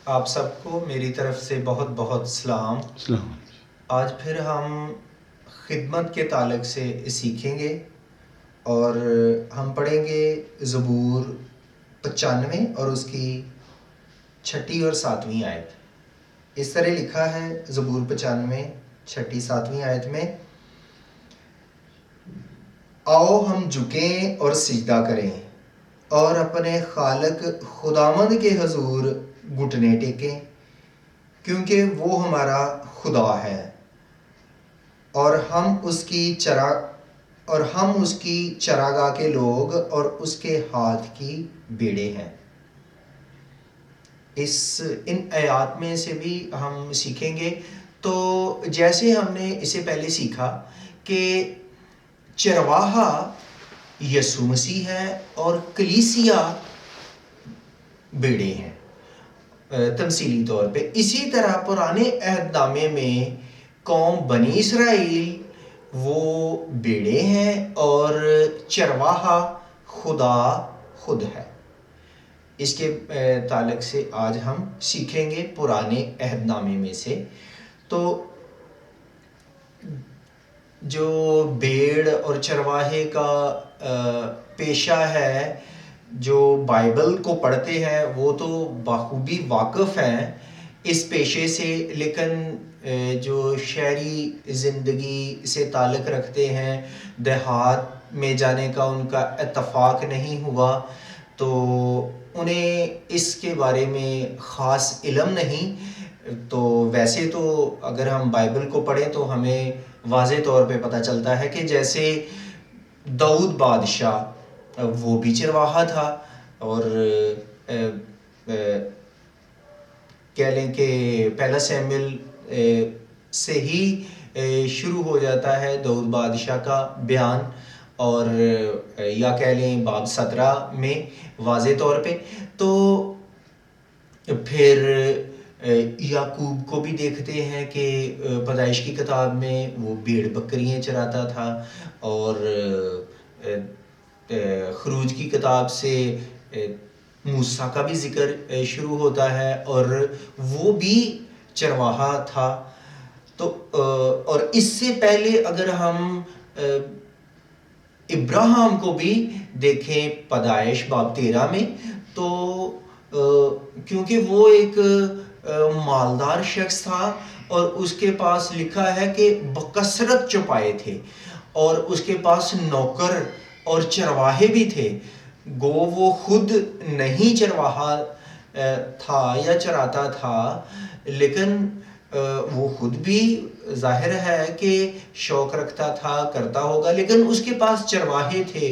آپ سب کو میری طرف سے بہت بہت سلام. آج پھر ہم خدمت کے تعلق سے سیکھیں گے اور ہم پڑھیں گے زبور 95 اور اس کی 6 اور 7 آیت. اس طرح لکھا ہے زبور 95 6 7 آیت میں: آؤ ہم جھکیں اور سجدہ کریں اور اپنے خالق خداوند کے حضور گھٹنے ٹیکیں، کیونکہ وہ ہمارا خدا ہے اور ہم اس کی چراگاہ کے لوگ اور اس کے ہاتھ کی بیڑے ہیں. ان آیات میں سے بھی ہم سیکھیں گے. تو جیسے ہم نے اسے پہلے سیکھا کہ چرواہا یسوع مسیح ہے اور کلیسیا بیڑے ہیں تمثیلی طور پہ. اسی طرح پرانے عہد نامے میں قوم بنی اسرائیل وہ بیڑے ہیں اور چرواہا خدا خود ہے. اس کے تعلق سے آج ہم سیکھیں گے پرانے عہد نامے میں سے. تو جو بیڑ اور چرواہے کا پیشہ ہے، جو بائبل کو پڑھتے ہیں وہ تو بخوبی واقف ہیں اس پیشے سے، لیکن جو شہری زندگی سے تعلق رکھتے ہیں، دیہات میں جانے کا ان کا اتفاق نہیں ہوا، تو انہیں اس کے بارے میں خاص علم نہیں. تو ویسے تو اگر ہم بائبل کو پڑھیں تو ہمیں واضح طور پہ پتہ چلتا ہے کہ جیسے داؤد بادشاہ وہ بھی چرواہا تھا، اور کہہ لیں کہ پہلا سیموئیل سے ہی شروع ہو جاتا ہے داؤد بادشاہ کا بیان، اور یا کہہ لیں باب 17 میں واضح طور پہ. تو پھر یعقوب کو بھی دیکھتے ہیں کہ پیدائش کی کتاب میں وہ بھیڑ بکریاں چراتا تھا، اور خروج کی کتاب سے موسیٰ کا بھی ذکر شروع ہوتا ہے اور وہ بھی چرواہا تھا. تو اور اس سے پہلے اگر ہم ابراہیم کو بھی دیکھیں پیدائش باب 13 میں، تو کیونکہ وہ ایک مالدار شخص تھا اور اس کے پاس لکھا ہے کہ بکثرت چوپائے تھے اور اس کے پاس نوکر اور چرواہے بھی تھے. گو وہ خود نہیں چرواہا تھا یا چراتا تھا، لیکن وہ خود بھی ظاہر ہے کہ شوق رکھتا تھا، کرتا ہوگا، لیکن اس کے پاس چرواہے تھے،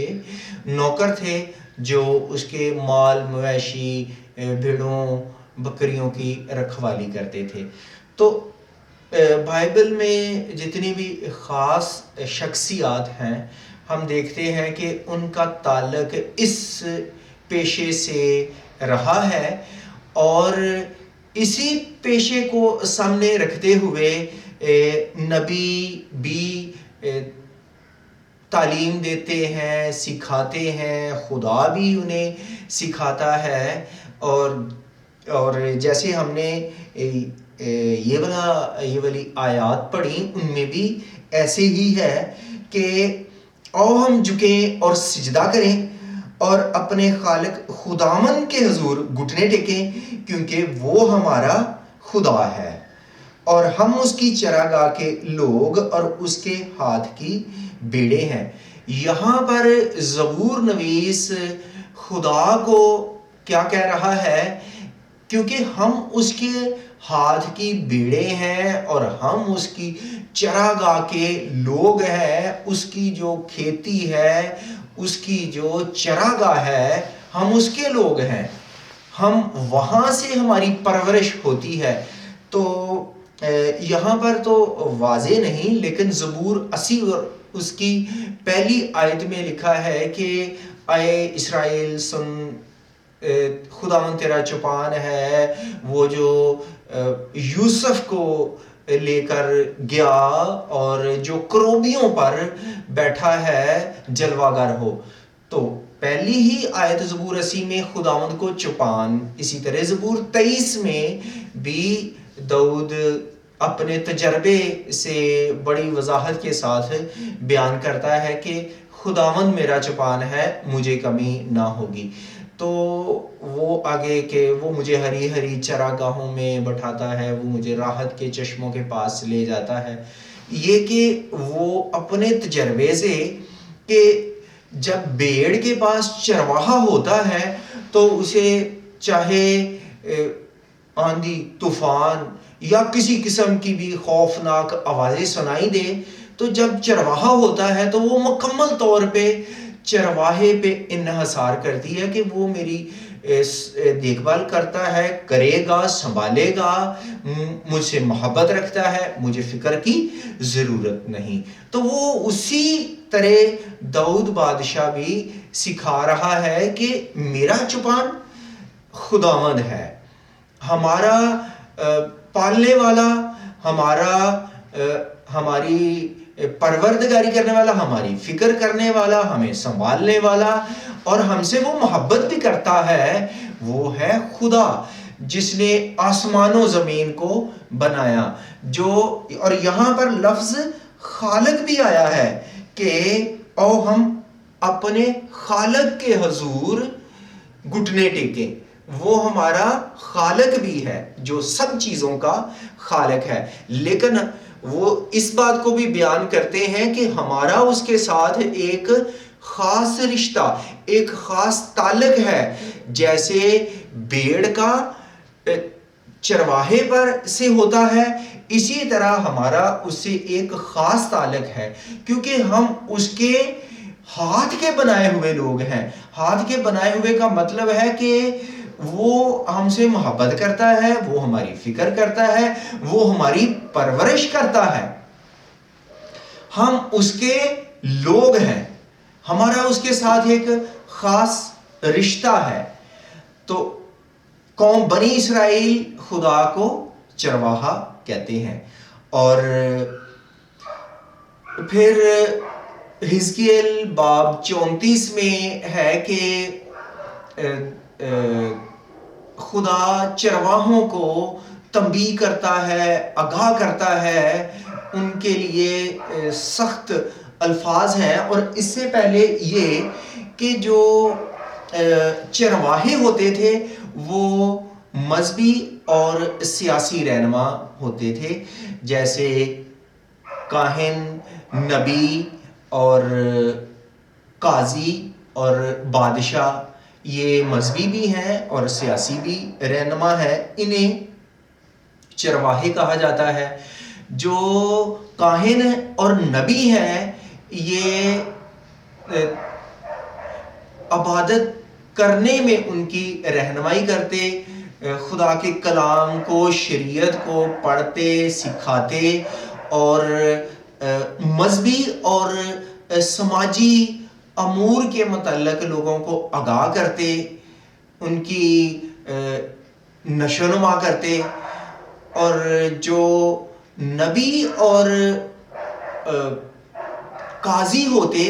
نوکر تھے جو اس کے مال مویشی بھیڑوں بکریوں کی رکھوالی کرتے تھے. تو بائبل میں جتنی بھی خاص شخصیات ہیں ہم دیکھتے ہیں کہ ان کا تعلق اس پیشے سے رہا ہے، اور اسی پیشے کو سامنے رکھتے ہوئے نبی بھی تعلیم دیتے ہیں، سکھاتے ہیں، خدا بھی انہیں سکھاتا ہے. اور جیسے ہم نے یہ والی آیات پڑھی ان میں بھی ایسے ہی ہے کہ آؤ ہم جھکیں اور سجدہ کریں اور اپنے خالق خداوند کے حضور گھٹنے ٹیکیں، کیونکہ وہ ہمارا خدا ہے اور ہم اس کی چراگاہ کے لوگ اور اس کے ہاتھ کی بیڑے ہیں. یہاں پر زبور نویس خدا کو کیا کہہ رہا ہے؟ کیونکہ ہم اس کے ہاتھ کی بیڑے ہیں اور ہم اس کی چراگاہ کے لوگ ہیں، اس کی جو کھیتی ہے، اس کی جو چراگاہ ہے، ہم اس کے لوگ ہیں، ہم وہاں سے ہماری پرورش ہوتی ہے. تو یہاں پر تو واضح نہیں، لیکن زبور 80 اور اس کی پہلی آیت میں لکھا ہے کہ اے اسرائیل سن، خداوند تیرا چوپان ہے، وہ جو یوسف کو لے کر گیا اور جو کروبیوں پر بیٹھا ہے جلوہ گر ہو. تو پہلی ہی آیت زبور 80 میں خداوند کو چھپان. اسی طرح زبور 23 میں بھی داؤد اپنے تجربے سے بڑی وضاحت کے ساتھ بیان کرتا ہے کہ خداوند میرا چوپان ہے، مجھے کمی نہ ہوگی. تو وہ آگے کہ وہ مجھے ہری ہری چراگاہوں میں بٹھاتا ہے، وہ مجھے راحت کے چشموں کے پاس لے جاتا ہے. یہ کہ وہ اپنے تجربے سے کہ جب بھیڑ کے پاس چرواہا ہوتا ہے تو اسے چاہے آندھی طوفان یا کسی قسم کی بھی خوفناک آوازیں سنائی دے، تو جب چرواہا ہوتا ہے تو وہ مکمل طور پہ چرواہے پہ انحصار کرتی ہے کہ وہ میری دیکھ بھال کرتا ہے، کرے گا، سنبھالے گا، مجھ سے محبت رکھتا ہے، مجھے فکر کی ضرورت نہیں. تو وہ اسی طرح داؤد بادشاہ بھی سکھا رہا ہے کہ میرا چوپان خداوند ہے، ہمارا پالنے والا، ہماری پروردگاری کرنے والا، ہماری فکر کرنے والا، ہمیں سنبھالنے والا اور ہم سے وہ محبت بھی کرتا ہے، وہ ہے خدا جس نے آسمان و زمین کو بنایا. اور یہاں پر لفظ خالق بھی آیا ہے کہ او ہم اپنے خالق کے حضور گھٹنے ٹیکیں. وہ ہمارا خالق بھی ہے جو سب چیزوں کا خالق ہے، لیکن وہ اس بات کو بھی بیان کرتے ہیں کہ ہمارا اس کے ساتھ ایک خاص رشتہ، ایک خاص تعلق ہے. جیسے بھیڑ کا چرواہے پر سے ہوتا ہے، اسی طرح ہمارا اس سے ایک خاص تعلق ہے، کیونکہ ہم اس کے ہاتھ کے بنائے ہوئے لوگ ہیں. ہاتھ کے بنائے ہوئے کا مطلب ہے کہ وہ ہم سے محبت کرتا ہے، وہ ہماری فکر کرتا ہے، وہ ہماری پرورش کرتا ہے. ہم اس کے لوگ ہیں، ہمارا اس کے ساتھ ایک خاص رشتہ ہے. تو قوم بنی اسرائیل خدا کو چرواہا کہتے ہیں. اور پھر حزقیل باب 34 میں ہے کہ خدا چرواہوں کو تنبیہ کرتا ہے، آگاہ کرتا ہے. ان کے لیے سخت الفاظ ہیں. اور اس سے پہلے یہ کہ جو چرواہے ہوتے تھے وہ مذہبی اور سیاسی رہنما ہوتے تھے، جیسے کاہن، نبی اور قاضی اور بادشاہ، یہ مذہبی بھی ہیں اور سیاسی بھی رہنما ہیں. انہیں چرواہے کہا جاتا ہے. جو کاہن اور نبی ہیں یہ عبادت کرنے میں ان کی رہنمائی کرتے، خدا کے کلام کو، شریعت کو پڑھتے، سکھاتے اور مذہبی اور سماجی امور کے متعلق لوگوں کو آگاہ کرتے، ان کی نشو و نما کرتے. اور جو نبی اور قاضی ہوتے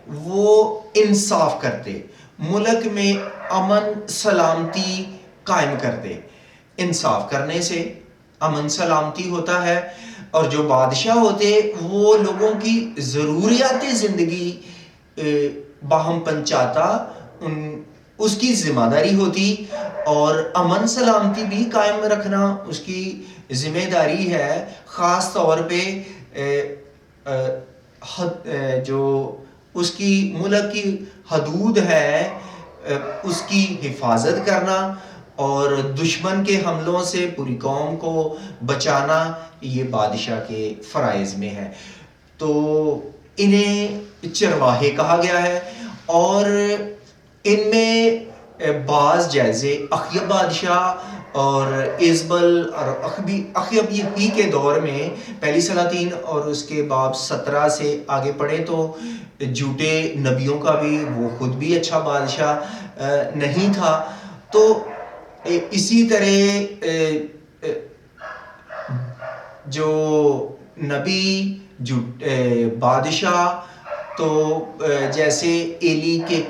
وہ انصاف کرتے، ملک میں امن سلامتی قائم کرتے. انصاف کرنے سے امن سلامتی ہوتا ہے. اور جو بادشاہ ہوتے وہ لوگوں کی ضروریات زندگی باہم پہنچاتا، اس کی ذمہ داری ہوتی. اور امن سلامتی بھی قائم رکھنا اس کی ذمہ داری ہے. خاص طور پہ جو اس کی ملک کی حدود ہے اس کی حفاظت کرنا اور دشمن کے حملوں سے پوری قوم کو بچانا، یہ بادشاہ کے فرائض میں ہے. تو انہیں چرواہے کہا گیا ہے. اور ان میں بعض جیسے اخیب بادشاہ اور ایزبل اور اخیب ہی کے دور میں، پہلی سلاطین اور اس کے باب 17 سے آگے پڑھیں تو جھوٹے نبیوں کا بھی، وہ خود بھی اچھا بادشاہ نہیں تھا. تو اسی طرح جو نبی بادشاہ، تو جیسے ایلی کے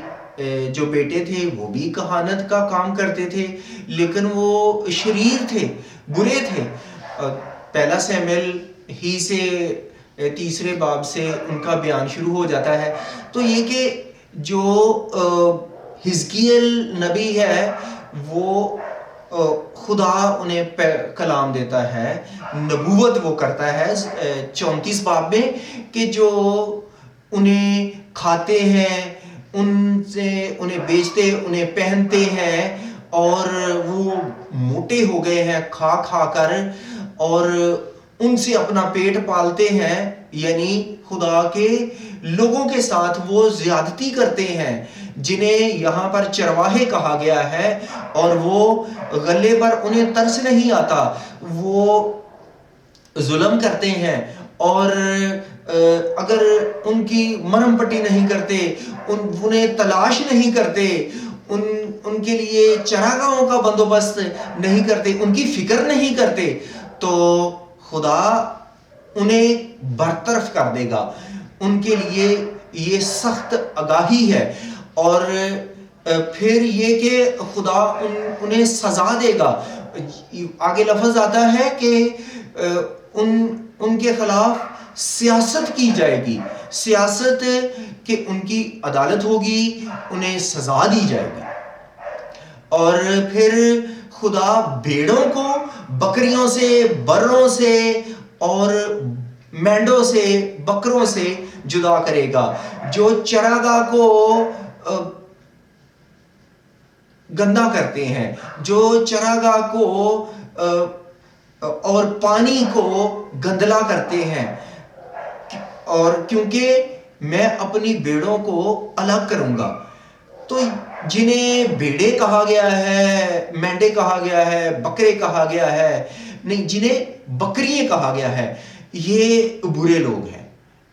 جو بیٹے تھے وہ بھی کہانت کا کام کرتے تھے، لیکن وہ شریر تھے، برے تھے۔ پہلا سیمویل ہی سے 3 باب سے ان کا بیان شروع ہو جاتا ہے۔ تو یہ کہ جو حزقیل نبی ہے وہ خدا انہیں کلام دیتا ہے، نبوت وہ کرتا ہے 34 باب میں، کہ جو انہیں کھاتے ہیں، ان سے انہیں بیچتے، انہیں پہنتے ہیں، اور وہ موٹے ہو گئے ہیں کھا کھا کر، اور ان سے اپنا پیٹ پالتے ہیں، یعنی خدا کے لوگوں کے ساتھ وہ زیادتی کرتے ہیں، جنہیں یہاں پر چرواہے کہا گیا ہے، اور وہ غلے پر انہیں ترس نہیں آتا، وہ ظلم کرتے ہیں، اور اگر ان کی مرہم پٹی نہیں کرتے، انہیں تلاش نہیں کرتے، ان کے لیے چراگاہوں کا بندوبست نہیں کرتے، ان کی فکر نہیں کرتے، تو خدا انہیں برطرف کر دے گا۔ ان کے لیے یہ سخت آگاہی ہے، اور پھر یہ کہ خدا انہیں سزا دے گا۔ آگے لفظ آتا ہے کہ ان کے خلاف سیاست کی جائے گی، سیاست کہ ان کی عدالت ہوگی، انہیں سزا دی جائے گی۔ اور پھر خدا بھیڑوں کو بکریوں سے، بروں سے اور مینڈوں سے، بکروں سے جدا کرے گا۔ جو چراگاہ کو گندا کرتے ہیں، جو چراگاہ کو اور پانی کو گندلا کرتے ہیں، اور کیونکہ میں اپنی بھیڑوں کو الگ کروں گا۔ تو جنہیں بھیڑے کہا گیا ہے، مینڈے کہا گیا ہے، بکرے کہا گیا ہے، نہیں، جنہیں بکریے کہا گیا ہے، یہ برے لوگ ہیں۔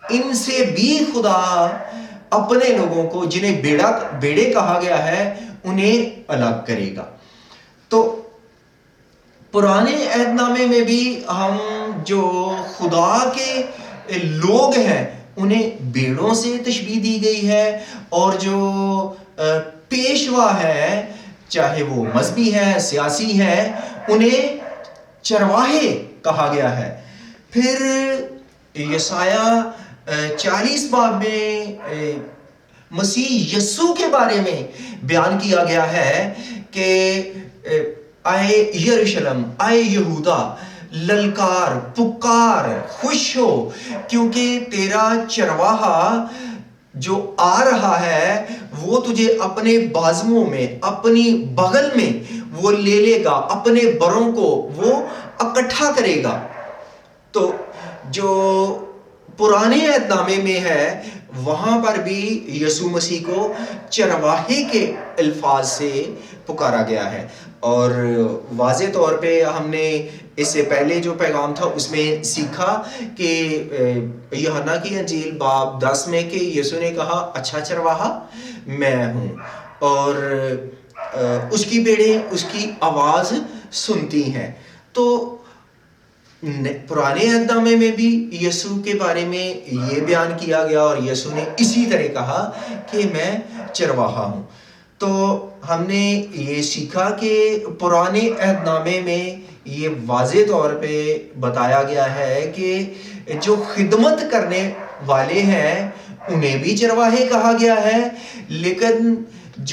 ان سے بھی خدا اپنے لوگوں کو، جنہیں بیڑے کہا گیا ہے، انہیں الگ کرے گا۔ تو پرانے عہد نامے میں بھی ہم جو خدا کے لوگ ہیں انہیں بیڑوں سے تشبیہ دی گئی ہے، اور جو پیشوا ہے، چاہے وہ مذہبی ہے، سیاسی ہے، انہیں چرواہے کہا گیا ہے۔ پھر یسایہ 40 باب میں مسیح یسوع کے بارے میں بیان کیا گیا ہے کہ آئے یروشلم، آئے یہودا، للکار، پکار، خوش ہو، کیونکہ تیرا چرواہا جو آ رہا ہے وہ تجھے اپنے بازوؤں میں، اپنی بغل میں وہ لے لے گا، اپنے بروں کو وہ اکٹھا کرے گا۔ تو جو پرانے عہد نامے میں ہے وہاں پر بھی یسوع مسیح کو چرواہے کے الفاظ سے پکارا گیا ہے، اور واضح طور پہ ہم نے اس سے پہلے جو پیغام تھا اس میں سیکھا کہ یوحنا کی انجیل باب 10 میں کہ یسوع نے کہا اچھا چرواہا میں ہوں، اور اس کی بھیڑیں اس کی آواز سنتی ہیں۔ تو پرانے عہد نامے میں بھی یسوع کے بارے میں یہ بیان کیا گیا، اور یسوع نے اسی طرح کہا کہ میں چرواہا ہوں۔ تو ہم نے یہ سیکھا کہ پرانے عہد نامے میں یہ واضح طور پہ بتایا گیا ہے کہ جو خدمت کرنے والے ہیں انہیں بھی چرواہے کہا گیا ہے، لیکن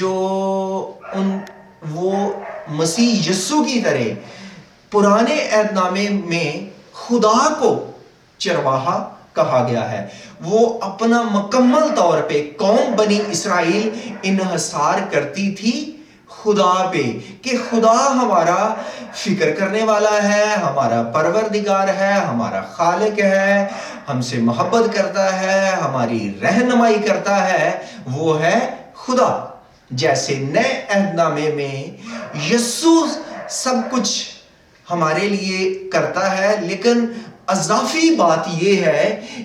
جو وہ مسیح یسوع کی طرح پرانے عہد نامے میں خدا کو چرواہا کہا گیا ہے، وہ اپنا مکمل طور پہ قوم بنی اسرائیل انحصار کرتی تھی خدا پہ، کہ خدا ہمارا فکر کرنے والا ہے، ہمارا پروردگار ہے، ہمارا خالق ہے، ہم سے محبت کرتا ہے، ہماری رہنمائی کرتا ہے، وہ ہے خدا۔ جیسے نئے عہد نامے میں یسوع سب کچھ ہمارے لیے کرتا ہے، لیکن اضافی بات یہ ہے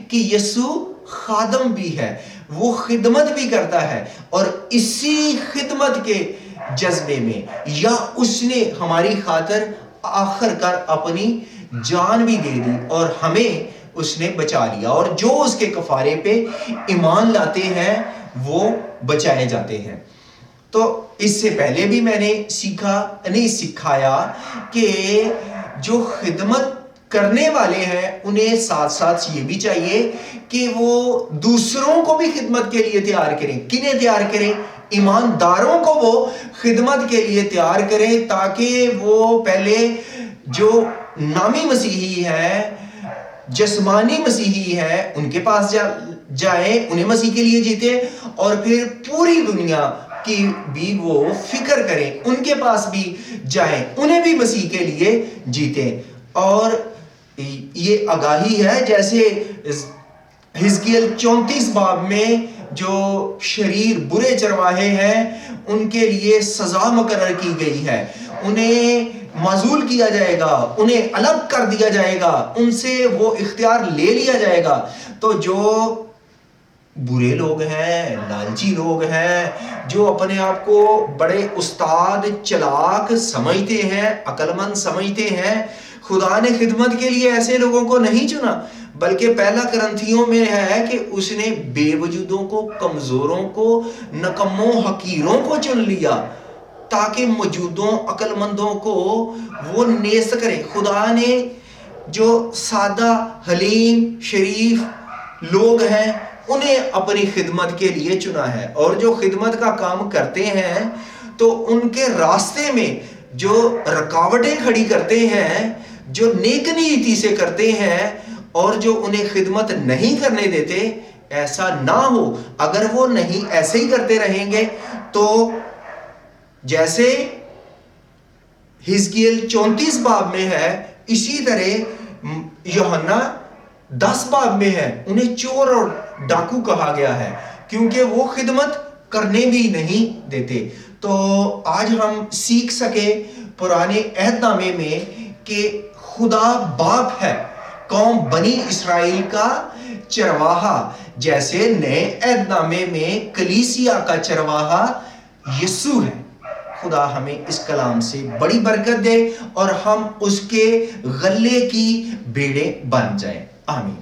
کہ یسوع خادم بھی ہے، وہ خدمت بھی کرتا ہے، اور اسی خدمت کے جذبے میں یا اس نے ہماری خاطر آخر کار اپنی جان بھی دے دی، اور ہمیں اس نے بچا لیا، اور جو اس کے کفارے پہ ایمان لاتے ہیں وہ بچائے جاتے ہیں۔ تو اس سے پہلے بھی میں نے سکھایا کہ جو خدمت کرنے والے ہیں انہیں ساتھ ساتھ یہ بھی چاہیے کہ وہ دوسروں کو بھی خدمت کے لیے تیار کریں. کنہیں تیار کریں؟ ایمانداروں کو وہ خدمت کے لیے تیار کریں، تاکہ وہ پہلے جو نامی مسیحی ہے، جسمانی مسیحی ہے، ان کے پاس جائیں، انہیں مسیح کے لیے جیتے، اور پھر پوری دنیا کی بھی وہ فکر کریں، ان کے پاس بھی جائیں، انہیں بھی مسیح کے لیے جیتے. اور یہ آگاہی ہے جیسے حزقیل 34 باب میں جو شریر برے چرواہے ہیں ان کے لیے سزا مقرر کی گئی ہے، انہیں معزول کیا جائے گا، انہیں الگ کر دیا جائے گا، ان سے وہ اختیار لے لیا جائے گا. تو جو برے لوگ ہیں، لالچی لوگ ہیں، جو اپنے آپ کو بڑے استاد چلاک سمجھتے ہیں، عقل مند سمجھتے ہیں، خدا نے خدمت کے لیے ایسے لوگوں کو نہیں چنا، بلکہ پہلا کرنتھیوں میں ہے کہ اس نے بے وجودوں کو، کمزوروں کو، نکموں، حقیروں کو چن لیا تاکہ موجودوں، عقل مندوں کو وہ نیست کرے. خدا نے جو سادہ، حلیم، شریف لوگ ہیں انہیں اپنی خدمت کے لیے چنا ہے، اور جو خدمت کا کام کرتے ہیں تو ان کے راستے میں جو رکاوٹیں کھڑی کرتے ہیں، جو نیک نیتی سے کرتے ہیں اور جو انہیں خدمت نہیں کرنے دیتے، ایسا نہ ہو. اگر وہ نہیں ایسے ہی کرتے رہیں گے تو جیسے حزقیل 34 باب میں ہے، اسی طرح یوحنا 10 باب میں ہے، انہیں چور اور ڈاکو کہا گیا ہے کیونکہ وہ خدمت کرنے بھی نہیں دیتے. تو آج ہم سیکھ سکے پرانے عہد نامے میں کہ خدا باپ ہے، قوم بنی اسرائیل کا چرواہا، جیسے نئے عہد نامے میں کلیسیا کا چرواہا یسوع ہے. خدا ہمیں اس کلام سے بڑی برکت دے اور ہم اس کے غلے کی بیڑے بن جائیں. آمین.